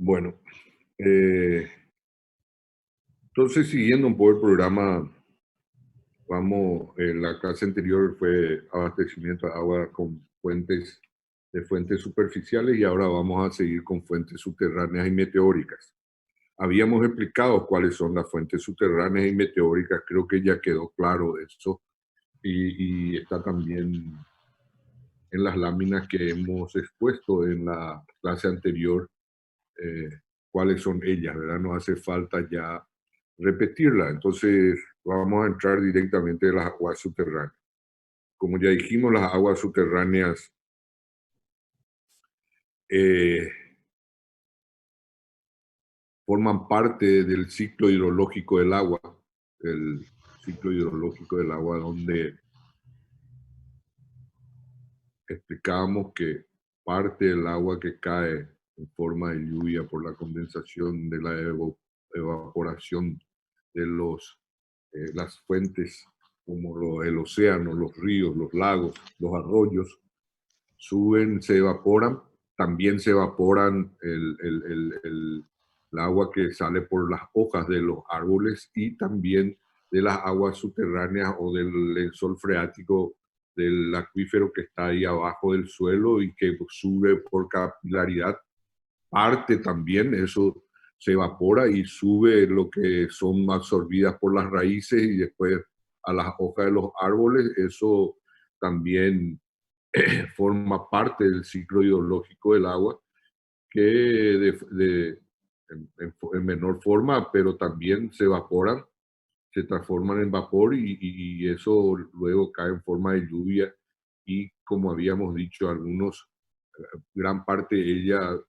Bueno, eh, entonces siguiendo un poco el programa, la clase anterior fue abastecimiento de agua con fuentes superficiales y ahora vamos a seguir con fuentes subterráneas y meteóricas. Habíamos explicado cuáles son las fuentes subterráneas y meteóricas, creo que ya quedó claro eso y está también en las láminas que hemos expuesto en la clase anterior, eh, cuáles son ellas, ¿verdad? No hace falta ya repetirla. Entonces vamos a entrar directamente a las aguas subterráneas. Como ya dijimos, las aguas subterráneas eh, forman parte del ciclo hidrológico del agua, el ciclo hidrológico del agua donde explicábamos que parte del agua que cae en forma de lluvia por la condensación de la evaporación de las fuentes como el océano, los ríos, los lagos, los arroyos, suben, se evaporan, también se evaporan el agua que sale por las hojas de los árboles y también de las aguas subterráneas o del sol freático del acuífero que está ahí abajo del suelo y que sube por capilaridad. Parte también, eso se evapora y sube lo que son absorbidas por las raíces y después a las hojas de los árboles. Eso también forma parte del ciclo hidrológico del agua, que en menor forma, pero también se evaporan, se transforman en vapor y eso luego cae en forma de lluvia y como habíamos dicho, gran parte de ella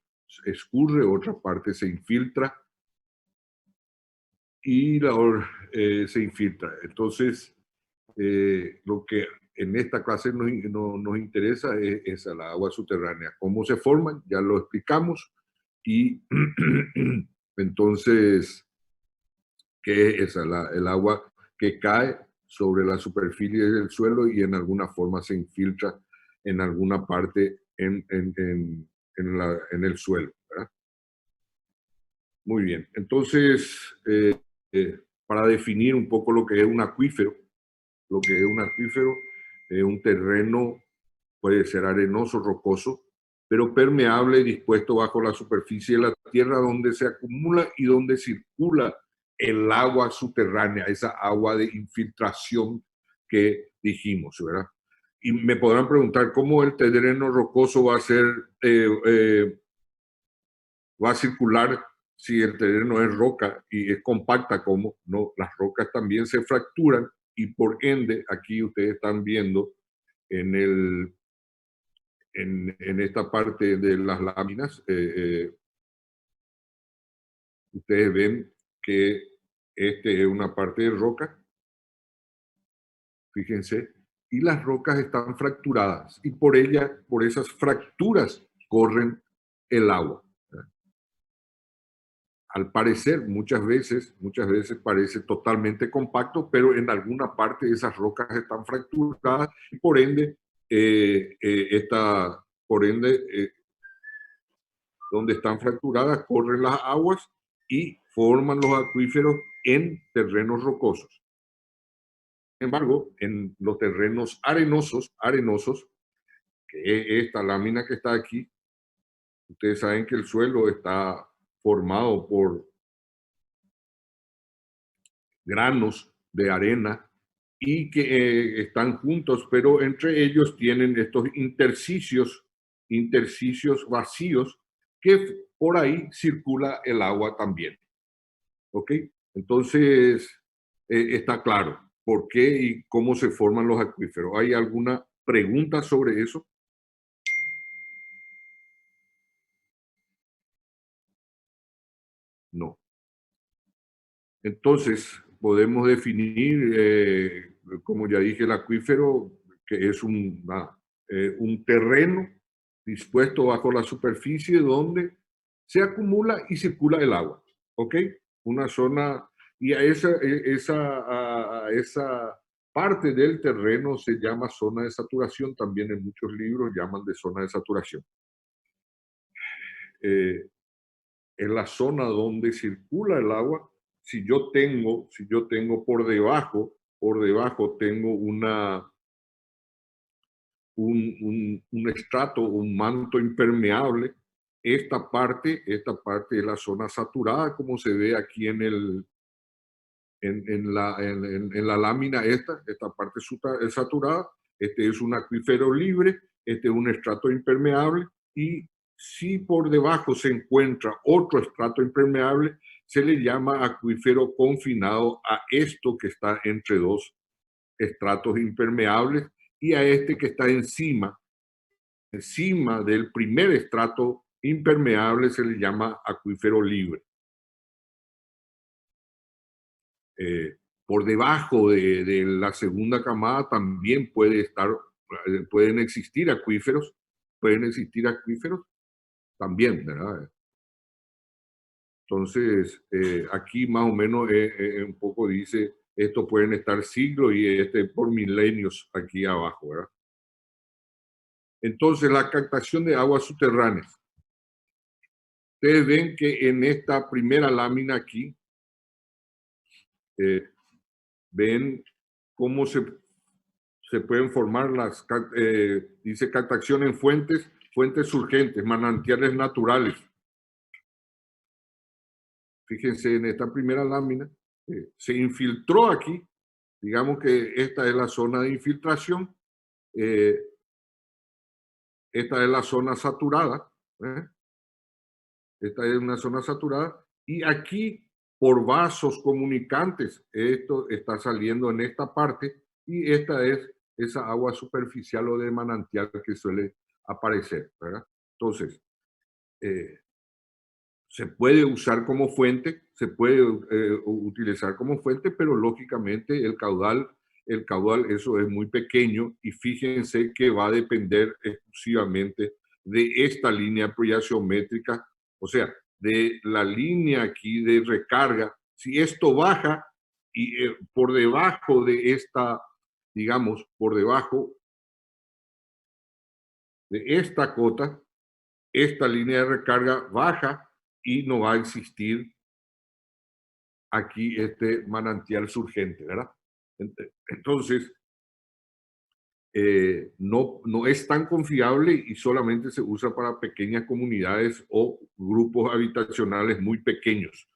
escurre, otra parte se infiltra y se infiltra. Entonces, lo que en esta clase nos interesa es la agua subterránea. ¿Cómo se forman? Ya lo explicamos. Y entonces, ¿qué es esa? El agua que cae sobre la superficie del suelo y en alguna forma se infiltra en alguna parte en el suelo, ¿verdad? Muy bien. Entonces, para definir un poco lo que es un acuífero, lo que es un acuífero, un terreno puede ser arenoso, rocoso, pero permeable y dispuesto bajo la superficie de la tierra donde se acumula y donde circula el agua subterránea, esa agua de infiltración que dijimos, ¿verdad? Y me podrán preguntar cómo el terreno rocoso va a circular si el terreno es roca y es compacta, como no, las rocas también se fracturan y por ende, aquí ustedes están viendo en, en esta parte de las láminas, ustedes ven que este es una parte de roca, fíjense, y las rocas están fracturadas y por esas fracturas corren el agua. Al parecer, muchas veces parece totalmente compacto, pero en alguna parte esas rocas están fracturadas y por ende, donde están fracturadas corren las aguas y forman los acuíferos en terrenos rocosos. Sin embargo, en los terrenos arenosos, que es esta lámina que está aquí, ustedes saben que el suelo está formado por granos de arena y que están juntos, pero entre ellos tienen estos intersticios vacíos que por ahí circula el agua también. ¿Ok? Entonces, está claro por qué y cómo se forman los acuíferos. ¿Hay alguna pregunta sobre eso? No. Entonces, podemos definir, como ya dije, el acuífero, que es un terreno dispuesto bajo la superficie donde se acumula y circula el agua. ¿Ok? Una zona, y a esa parte del terreno se llama zona de saturación, también en muchos libros llaman de zona de saturación. Eh, en la zona donde circula el agua, si yo tengo por debajo tengo un estrato, un manto impermeable. Esta parte es la zona saturada, como se ve aquí en la lámina esta parte es saturada. Este es un acuífero libre, este es un estrato impermeable, y si por debajo se encuentra otro estrato impermeable, se le llama acuífero confinado a esto que está entre dos estratos impermeables, y a este que está encima del primer estrato impermeable se le llama acuífero libre. Por debajo de la segunda camada también pueden existir acuíferos, también, ¿verdad? Entonces, aquí más o menos un poco dice, estos pueden estar siglos y por milenios aquí abajo, ¿verdad? Entonces, la captación de aguas subterráneas. Ustedes ven que en esta primera lámina aquí, ven cómo se pueden formar dice captación en fuentes surgentes, manantiales naturales. Fíjense en esta primera lámina, se infiltró aquí, digamos que esta es la zona de infiltración, esta es la zona saturada, ¿eh? Esta es una zona saturada, y aquí por vasos comunicantes, esto está saliendo en esta parte, y esta es esa agua superficial o de manantial que suele aparecer, ¿verdad? Entonces, se puede usar como fuente, se puede utilizar como fuente, pero lógicamente el caudal, eso es muy pequeño, y fíjense que va a depender exclusivamente de esta línea geométrica, o sea, de la línea aquí de recarga. Si esto baja y por debajo de esta, digamos, por debajo de esta cota, esta línea de recarga baja y no va a existir aquí este manantial surgente, ¿verdad? Entonces, no es tan confiable y solamente se usa para pequeñas comunidades o grupos habitacionales muy pequeños.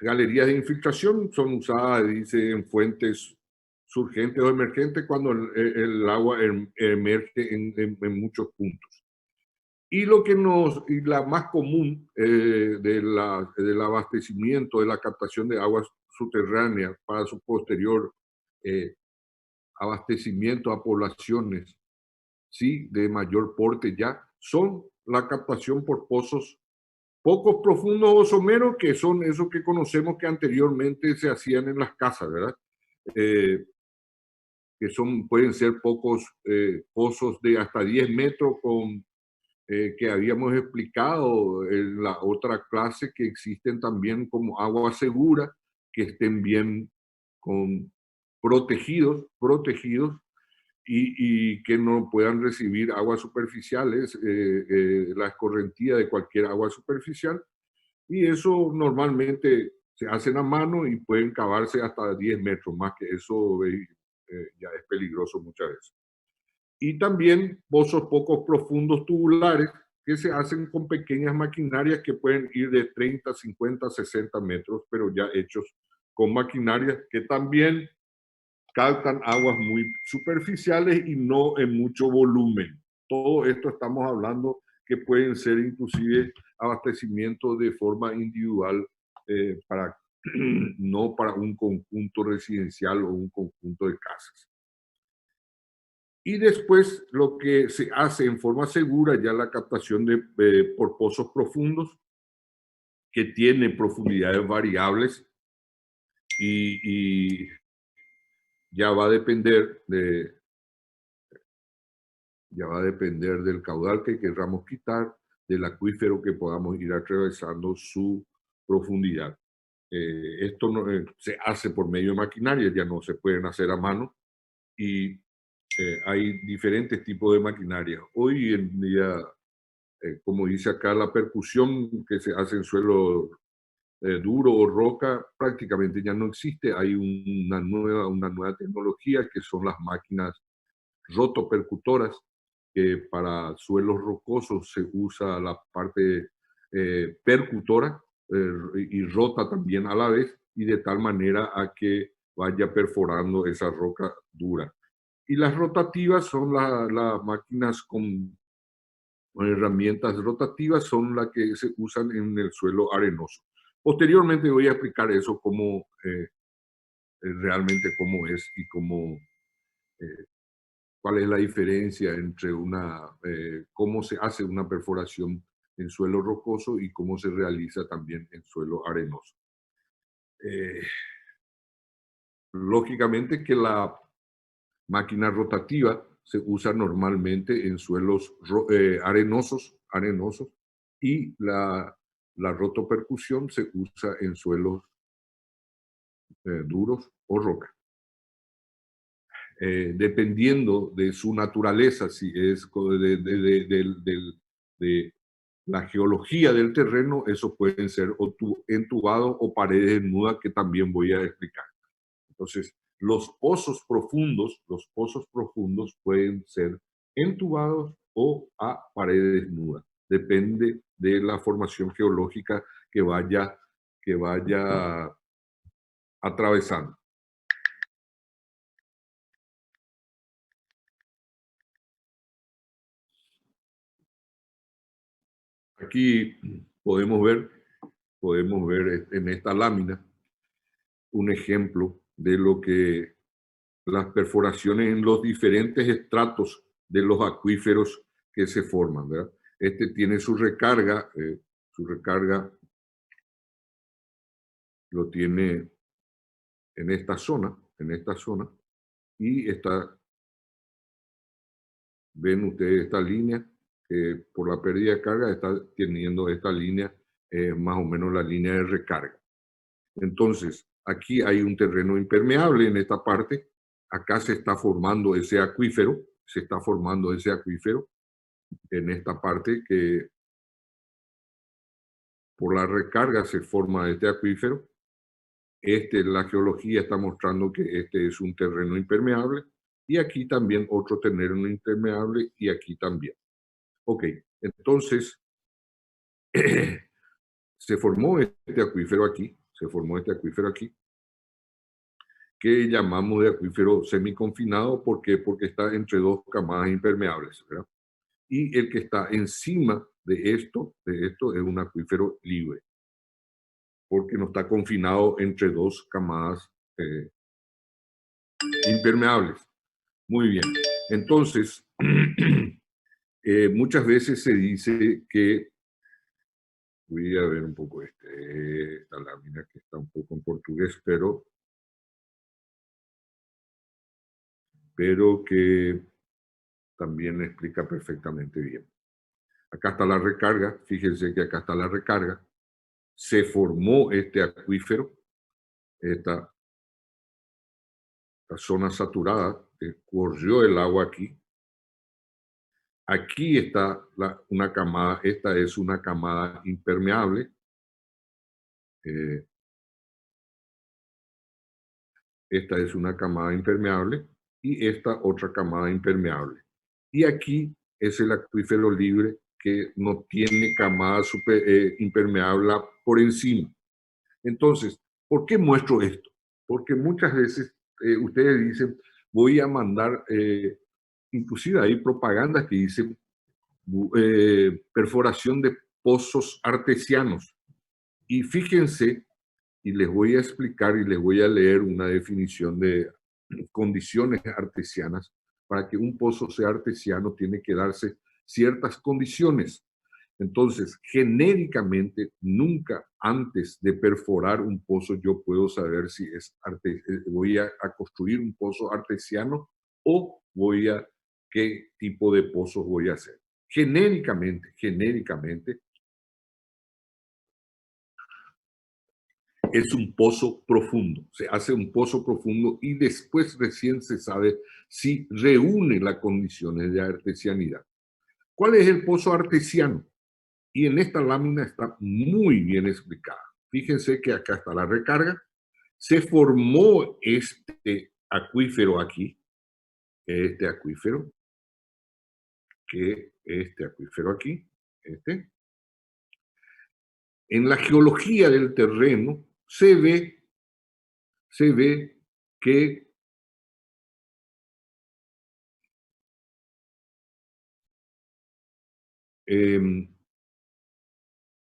Galerías de infiltración son usadas, dice, en fuentes surgentes o emergentes cuando el agua emerge en muchos puntos. Y la más común del abastecimiento, de la captación de aguas subterráneas para su posterior eh, abastecimiento a poblaciones, sí, de mayor porte ya, son la captación por pozos pocos profundos o someros, que son esos que conocemos que anteriormente se hacían en las casas, ¿verdad? Eh, que pueden ser pocos pozos de hasta 10 metros que habíamos explicado en la otra clase, que existen también como agua segura, que estén bien protegidos y que no puedan recibir aguas superficiales, la escorrentía de cualquier agua superficial. Y eso normalmente se hacen a mano y pueden cavarse hasta 10 metros, más que eso ya es peligroso muchas veces. Y también pozos poco profundos tubulares, que se hacen con pequeñas maquinarias que pueden ir de 30, 50, 60 metros, pero ya hechos con maquinarias que también captan aguas muy superficiales y no en mucho volumen. Todo esto estamos hablando que pueden ser inclusive abastecimiento de forma individual, no para un conjunto residencial o un conjunto de casas. Y después lo que se hace en forma segura, ya la captación por pozos profundos, que tienen profundidades variables, y ya va a depender del caudal que queramos quitar, del acuífero que podamos ir atravesando su profundidad. Esto se hace por medio de maquinaria, ya no se pueden hacer a mano, y hay diferentes tipos de maquinaria. Hoy en día como dice acá, la percusión que se hace en suelo duro o roca prácticamente ya no existe. Hay una nueva tecnología que son las máquinas rotopercutoras, que para suelos rocosos se usa la parte percutora y rota también a la vez, y de tal manera a que vaya perforando esa roca dura. Y las rotativas son las máquinas con herramientas rotativas, son las que se usan en el suelo arenoso. Posteriormente voy a explicar eso cómo realmente cómo es y cómo cuál es la diferencia entre cómo se hace una perforación en suelo rocoso y cómo se realiza también en suelo arenoso. Eh, Lógicamente que la máquina rotativa se usa normalmente en suelos arenosos, y la rotopercusión se usa en suelos duros o roca. Dependiendo de su naturaleza, si es de la geología del terreno, eso pueden ser entubados o paredes desnudas, que también voy a explicar. Entonces, los pozos profundos pueden ser entubados o a paredes desnudas. Depende de la formación geológica que vaya atravesando. Aquí podemos ver en esta lámina un ejemplo de lo que las perforaciones en los diferentes estratos de los acuíferos que se forman, ¿verdad? Este tiene su recarga lo tiene en esta zona, y ven ustedes esta línea, por la pérdida de carga está teniendo esta línea, más o menos la línea de recarga. Entonces, aquí hay un terreno impermeable en esta parte, acá se está formando ese acuífero, en esta parte que por la recarga se forma este acuífero. La geología está mostrando que este es un terreno impermeable, y aquí también otro terreno impermeable, y aquí también. Ok, entonces se formó este acuífero aquí, que llamamos de acuífero semiconfinado. ¿Por qué? Porque está entre dos camadas impermeables, ¿verdad? Y el que está encima de esto es un acuífero libre, porque no está confinado entre dos camadas impermeables. Muy bien. Entonces, muchas veces se dice que, voy a ver un poco esta lámina que está un poco en portugués, pero que también explica perfectamente bien. Acá está la recarga, fíjense que acá está la recarga. Se formó este acuífero, esta zona saturada, corrió el agua aquí. Aquí está una camada, esta es una camada impermeable. Esta es una camada impermeable y esta otra camada impermeable. Y aquí es el acuífero libre, que no tiene camada impermeable por encima. Entonces, ¿por qué muestro esto? Porque muchas veces ustedes dicen, voy a mandar, inclusive hay propagandas que dicen perforación de pozos artesianos. Y fíjense, y les voy a explicar y les voy a leer una definición de condiciones artesianas. Para que un pozo sea artesiano tiene que darse ciertas condiciones. Entonces, genéricamente, nunca antes de perforar un pozo yo puedo saber si voy a construir un pozo artesiano o qué tipo de pozos voy a hacer. Genéricamente, es un pozo profundo. Se hace un pozo profundo y después recién se sabe si reúne las condiciones de artesianidad. ¿Cuál es el pozo artesiano? Y en esta lámina está muy bien explicada. Fíjense que acá está la recarga. Se formó este acuífero aquí, este acuífero aquí, este. En la geología del terreno se ve que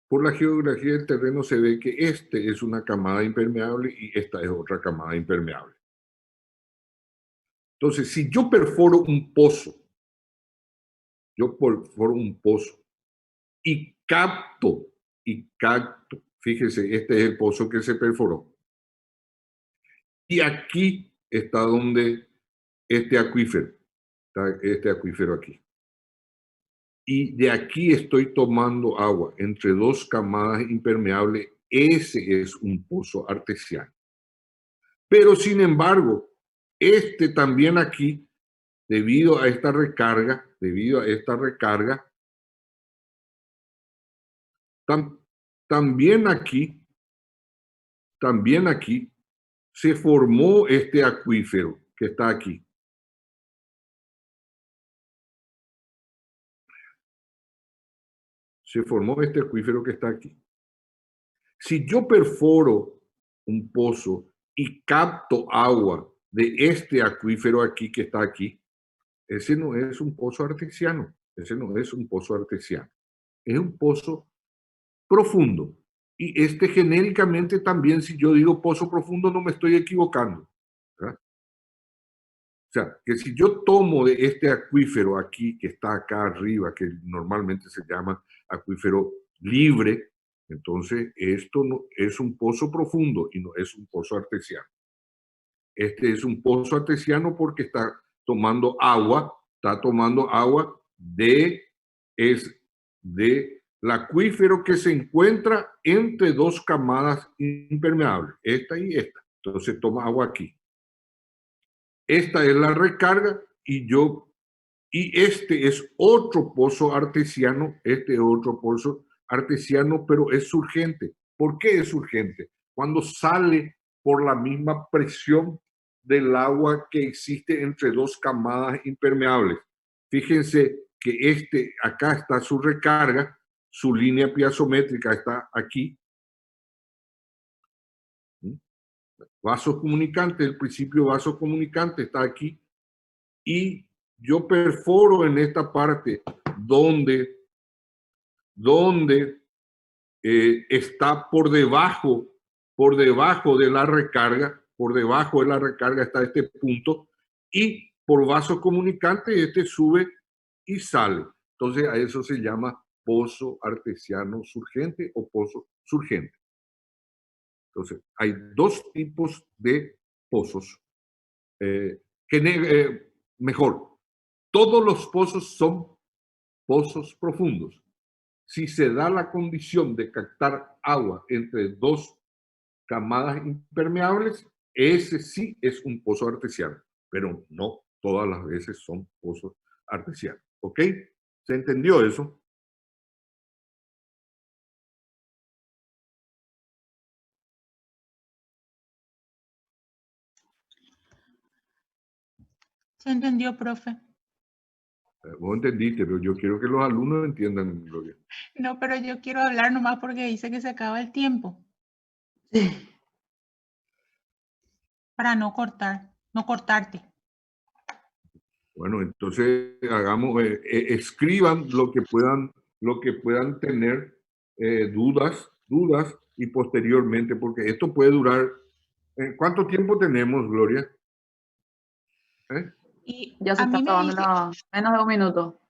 por la geografía del terreno se ve que este es una camada impermeable y esta es otra camada impermeable. Entonces, si yo perforo un pozo, y capto, fíjese, este es el pozo que se perforó. Y aquí está donde este acuífero, está este acuífero aquí. Y de aquí estoy tomando agua entre dos camadas impermeables. Ese es un pozo artesiano. Pero sin embargo, este también aquí, debido a esta recarga, también aquí se formó este acuífero que está aquí. Se formó este acuífero que está aquí. Si yo perforo un pozo y capto agua de este acuífero aquí que está aquí, ese no es un pozo artesiano, ese no es un pozo artesiano, es un pozo profundo. Y este genéricamente también, si yo digo pozo profundo, no me estoy equivocando, ¿verdad? O sea, que si yo tomo de este acuífero aquí, que está acá arriba, que normalmente se llama acuífero libre, entonces esto no es un pozo profundo y no es un pozo artesiano. Este es un pozo artesiano porque está tomando agua del acuífero que se encuentra entre dos camadas impermeables, esta y esta. Entonces toma agua aquí. Esta es la recarga y este es otro pozo artesiano, pero es urgente. ¿Por qué es urgente? Cuando sale por la misma presión del agua que existe entre dos camadas impermeables. Fíjense que acá está su recarga, su línea piezométrica está aquí. Vasos comunicantes, el principio vaso comunicante está aquí. Y yo perforo en esta parte donde está por debajo de la recarga, está este punto, y por vaso comunicante este sube y sale. Entonces a eso se llama pozo artesiano surgente o pozo surgente. Entonces hay dos tipos de pozos. Mejor, todos los pozos son pozos profundos. Si se da la condición de captar agua entre dos camadas impermeables, ese sí es un pozo artesiano, pero no todas las veces son pozos artesianos. ¿Ok? ¿Se entendió eso? Se entendió, profe. Vos entendiste, pero yo quiero que los alumnos entiendan, Gloria. No, pero yo quiero hablar nomás porque dice que se acaba el tiempo. Para no cortarte. Bueno, entonces escriban lo que puedan tener dudas y posteriormente, porque esto puede durar. ¿Cuánto tiempo tenemos, Gloria? Y ya se a está mí me acabando dice, menos de un minuto.